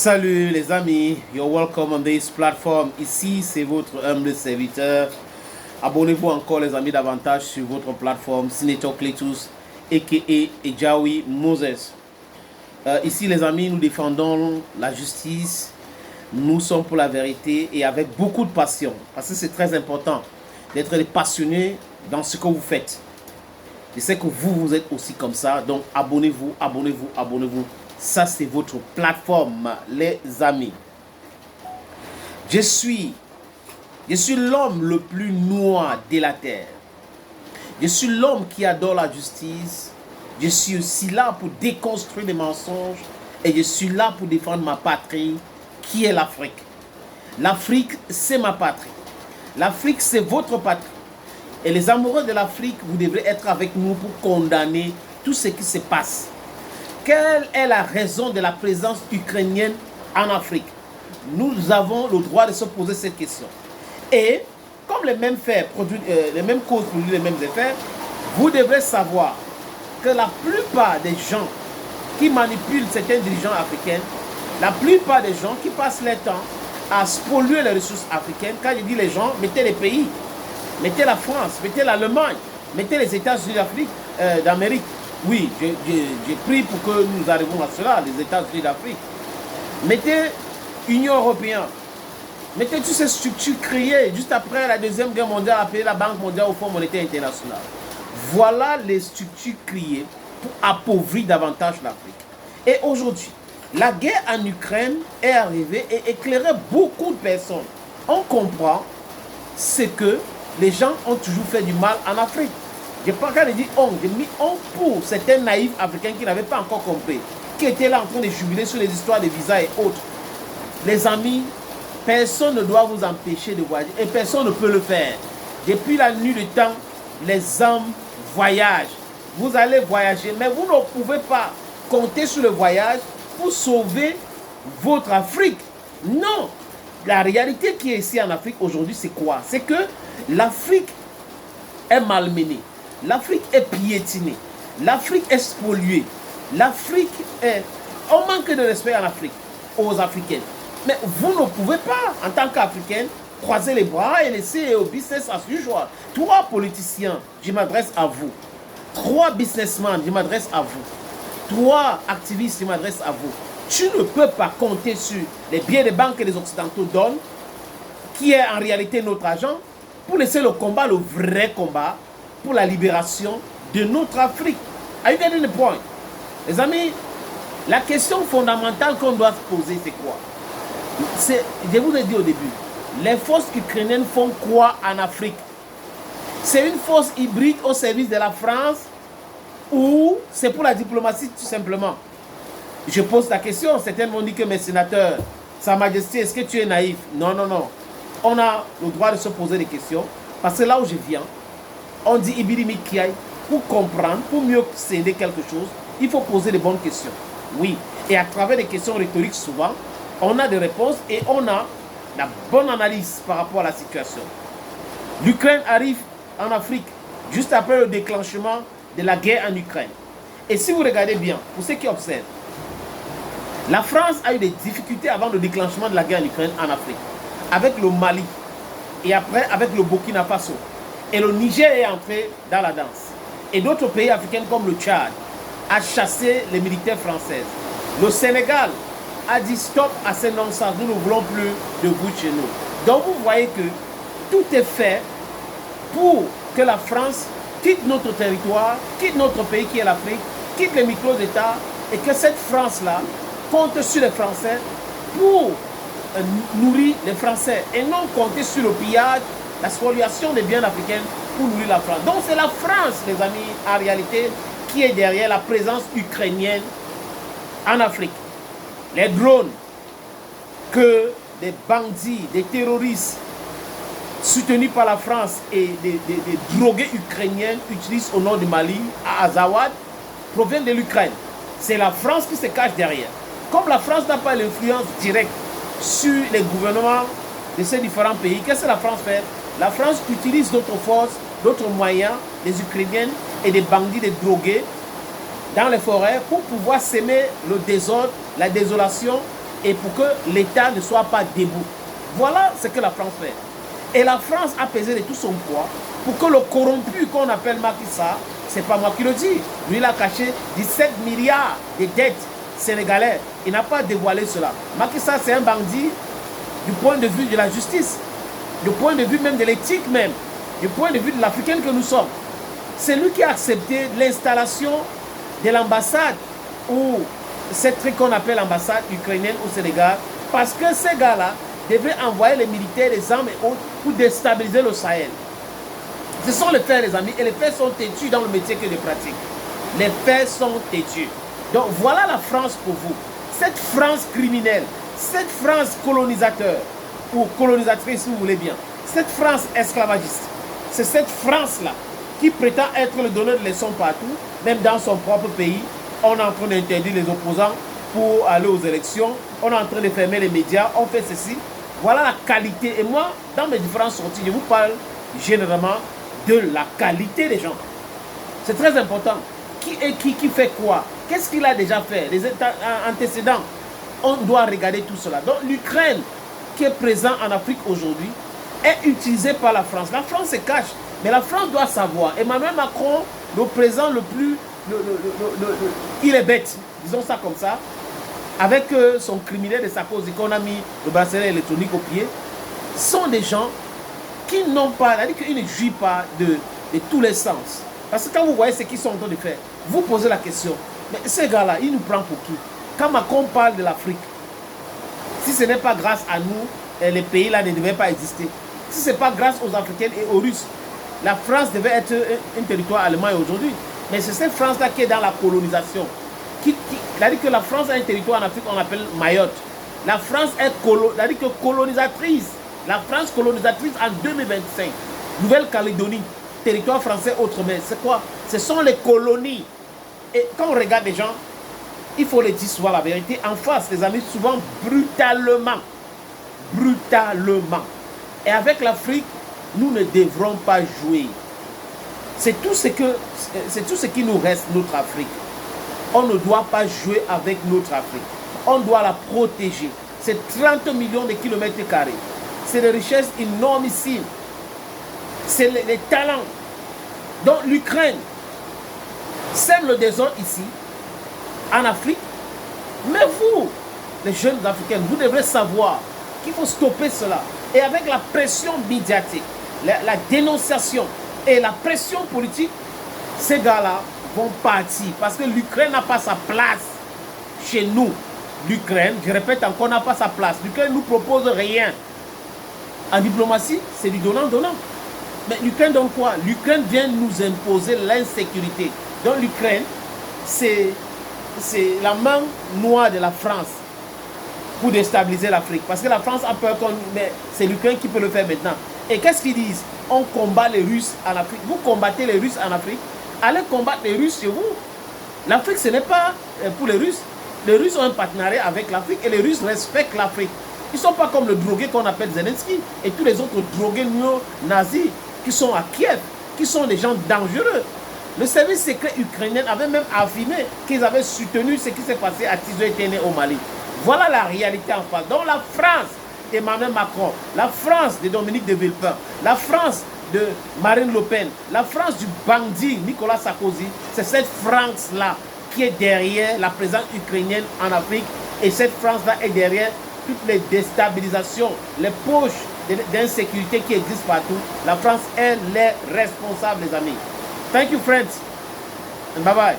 Salut les amis, you're welcome on this platform. Ici, c'est votre humble serviteur. Abonnez-vous encore les amis davantage sur votre plateforme Senator Cletus a.k.a. Ejawi Moses. Ici les amis, nous défendons la justice, nous sommes pour la vérité et avec beaucoup de passion. Parce que c'est très important d'être passionné dans ce que vous faites. Je sais que vous êtes aussi comme ça, donc abonnez-vous, abonnez-vous, abonnez-vous. Ça, c'est votre plateforme, les amis. Je suis l'homme le plus noir de la terre. Je suis l'homme qui adore la justice. Je suis aussi là pour déconstruire les mensonges. Et je suis là pour défendre ma patrie, qui est l'Afrique. L'Afrique, c'est ma patrie. L'Afrique, c'est votre patrie. Et les amoureux de l'Afrique, vous devrez être avec nous pour condamner tout ce qui se passe. Quelle est la raison de la présence ukrainienne en Afrique? Nous avons le droit de se poser cette question. Et comme les mêmes faits produisent, les mêmes causes produisent les mêmes effets, vous devrez savoir que la plupart des gens qui manipulent certains dirigeants africains, la plupart des gens qui passent leur temps à spolier les ressources africaines, quand je dis les gens, mettez les pays, mettez la France, mettez l'Allemagne, mettez les États-Unis d'Amérique. Oui, j'ai pris pour que nous arrivions à cela, les États-Unis d'Afrique. Mettez Union européenne, mettez toutes ces structures créées juste après la Deuxième Guerre mondiale, appelée la Banque mondiale au Fonds monétaire international. Voilà les structures créées pour appauvrir davantage l'Afrique. Et aujourd'hui, la guerre en Ukraine est arrivée et éclairait beaucoup de personnes. On comprend ce que les gens ont toujours fait du mal en Afrique. Je ne parle pas de dire on, j'ai mis on pour certains naïfs africains qui n'avaient pas encore compris, qui étaient là en train de jubiler sur les histoires de visas et autres. Les amis, personne ne doit vous empêcher de voyager et personne ne peut le faire. Depuis la nuit du temps, les hommes voyagent. Vous allez voyager, mais vous ne pouvez pas compter sur le voyage pour sauver votre Afrique. Non, la réalité qui est ici en Afrique aujourd'hui, c'est quoi? C'est que l'Afrique est malmenée. L'Afrique est piétinée. L'Afrique est spoliée. L'Afrique est... On manque de respect en Afrique, aux Africains. Mais vous ne pouvez pas, en tant qu'Africain, croiser les bras et laisser au business as usual. 3 politiciens, je m'adresse à vous. 3 businessmen, je m'adresse à vous. 3 activistes, je m'adresse à vous. Tu ne peux pas compter sur les billets de banque que les Occidentaux donnent, qui est en réalité notre argent, pour laisser le combat, le vrai combat, pour la libération de notre Afrique. Are you getting the point? Les amis, la question fondamentale qu'on doit se poser, c'est quoi? Je vous ai dit au début, les forces ukrainiennes font quoi en Afrique? C'est une force hybride au service de la France ou c'est pour la diplomatie tout simplement? Je pose la question, certains m'ont dit que mes sénateurs, Sa Majesté, est-ce que tu es naïf? Non, non, non. On a le droit de se poser des questions parce que là où je viens, on dit Ibirimi Kiaï, pour comprendre, pour mieux céder quelque chose, il faut poser de bonnes questions. Oui, et à travers des questions rhétoriques souvent, on a des réponses et on a la bonne analyse par rapport à la situation. L'Ukraine arrive en Afrique juste après le déclenchement de la guerre en Ukraine. Et si vous regardez bien, pour ceux qui observent, la France a eu des difficultés avant le déclenchement de la guerre en Ukraine en Afrique, avec le Mali et après avec le Burkina Faso. Et le Niger est entré dans la danse. Et d'autres pays africains comme le Tchad a chassé les militaires français. Le Sénégal a dit stop à ces non-sens, nous ne voulons plus de vous chez nous. Donc vous voyez que tout est fait pour que la France quitte notre territoire, quitte notre pays qui est l'Afrique, quitte les micro-États et que cette France-là compte sur les Français pour nourrir les Français et non compter sur le pillage, la spoliation des biens africains pour nourrir la France. Donc c'est la France, les amis, en réalité, qui est derrière la présence ukrainienne en Afrique. Les drones que des bandits, des terroristes soutenus par la France et des drogués ukrainiens utilisent au nord du Mali, à Azawad, proviennent de l'Ukraine. C'est la France qui se cache derrière. Comme la France n'a pas l'influence directe sur les gouvernements de ces différents pays, qu'est-ce que la France fait? La France utilise d'autres forces, d'autres moyens, des Ukrainiens et des bandits, des drogués, dans les forêts pour pouvoir s'aimer le désordre, la désolation et pour que l'État ne soit pas debout. Voilà ce que la France fait. Et la France a pesé de tout son poids pour que le corrompu qu'on appelle Macky Sall, c'est pas moi qui le dis, lui il a caché 17 milliards de dettes sénégalais. Il n'a pas dévoilé cela. Macky Sall c'est un bandit du point de vue de la justice, du point de vue même de l'éthique même, du point de vue de l'Africaine que nous sommes. C'est lui qui a accepté l'installation de l'ambassade ou cette truc qu'on appelle l'ambassade ukrainienne au Sénégal, parce que ces gars-là devraient envoyer les militaires, les armes et autres pour déstabiliser le Sahel. Ce sont les faits, les amis, et les faits sont têtus dans le métier que je pratique. Les faits sont têtus. Donc voilà la France pour vous. Cette France criminelle, cette France colonisateur, ou colonisatrice si vous voulez bien, cette France esclavagiste, c'est cette France-là qui prétend être le donneur de leçons partout, même dans son propre pays. On est en train d'interdire les opposants pour aller aux élections, on est en train de fermer les médias, on fait ceci. Voilà la qualité. Et moi, dans mes différentes sorties, je vous parle généralement de la qualité des gens. C'est très important. Qui fait quoi? Qu'est-ce qu'il a déjà fait? Les antécédents. On doit regarder tout cela. Donc l'Ukraine, qui est présente en Afrique aujourd'hui, est utilisée par la France. La France se cache. Mais la France doit savoir. Emmanuel Macron, le président le plus... il est bête, disons ça comme ça. Avec son criminel de Sarkozy qu'on a mis le bracelet électronique au pied, sont des gens qui n'ont pas, c'est-à-dire qu'ils ne jouissent pas de tous les sens. Parce que quand vous voyez ce qu'ils sont en train de faire, vous posez la question, mais ces gars-là, ils nous prennent pour qui? Quand Macron parle de l'Afrique, si ce n'est pas grâce à nous, les pays-là ne devaient pas exister. Si ce n'est pas grâce aux Africains et aux Russes, la France devait être un territoire allemand aujourd'hui. Mais c'est cette France-là qui est dans la colonisation. C'est-à-dire que la France a un territoire en Afrique qu'on appelle Mayotte. La France est colonisatrice. La France colonisatrice en 2025. Nouvelle-Calédonie, territoire français autrement. C'est quoi? Ce sont les colonies. Et quand on regarde les gens, il faut les dire souvent la vérité. En face, les amis, souvent brutalement. Brutalement. Et avec l'Afrique, nous ne devrons pas jouer. C'est tout ce qui nous reste, notre Afrique. On ne doit pas jouer avec notre Afrique. On doit la protéger. C'est 30 millions de kilomètres carrés. C'est des richesses énormissimes. C'est les talents. Donc l'Ukraine sème le désordre ici, en Afrique. Mais vous, les jeunes Africains, vous devrez savoir qu'il faut stopper cela. Et avec la pression médiatique, la dénonciation et la pression politique, ces gars-là vont partir. Parce que l'Ukraine n'a pas sa place chez nous. L'Ukraine, je répète encore, n'a pas sa place. L'Ukraine ne nous propose rien. En diplomatie, c'est du donnant-donnant. Mais l'Ukraine donne quoi? L'Ukraine vient nous imposer l'insécurité. Donc l'Ukraine, c'est la main noire de la France pour déstabiliser l'Afrique. Parce que la France a peur mais c'est l'Ukraine qui peut le faire maintenant. Et qu'est-ce qu'ils disent? On combat les Russes en Afrique. Vous combattez les Russes en Afrique. Allez combattre les Russes chez vous. L'Afrique, ce n'est pas pour les Russes. Les Russes ont un partenariat avec l'Afrique et les Russes respectent l'Afrique. Ils ne sont pas comme le drogué qu'on appelle Zelensky et tous les autres drogués néo-nazis qui sont à Kiev, qui sont des gens dangereux. Le service secret ukrainien avait même affirmé qu'ils avaient soutenu ce qui s'est passé à Tizo et Téné au Mali. Voilà la réalité en face. Donc la France d'Emmanuel Macron, la France de Dominique de Villepin, la France de Marine Le Pen, la France du bandit Nicolas Sarkozy, c'est cette France-là qui est derrière la présence ukrainienne en Afrique et cette France-là est derrière toutes les déstabilisations, les poches d'insécurité qui existent partout. La France est les responsables, les amis. Thank you, friends. And bye-bye.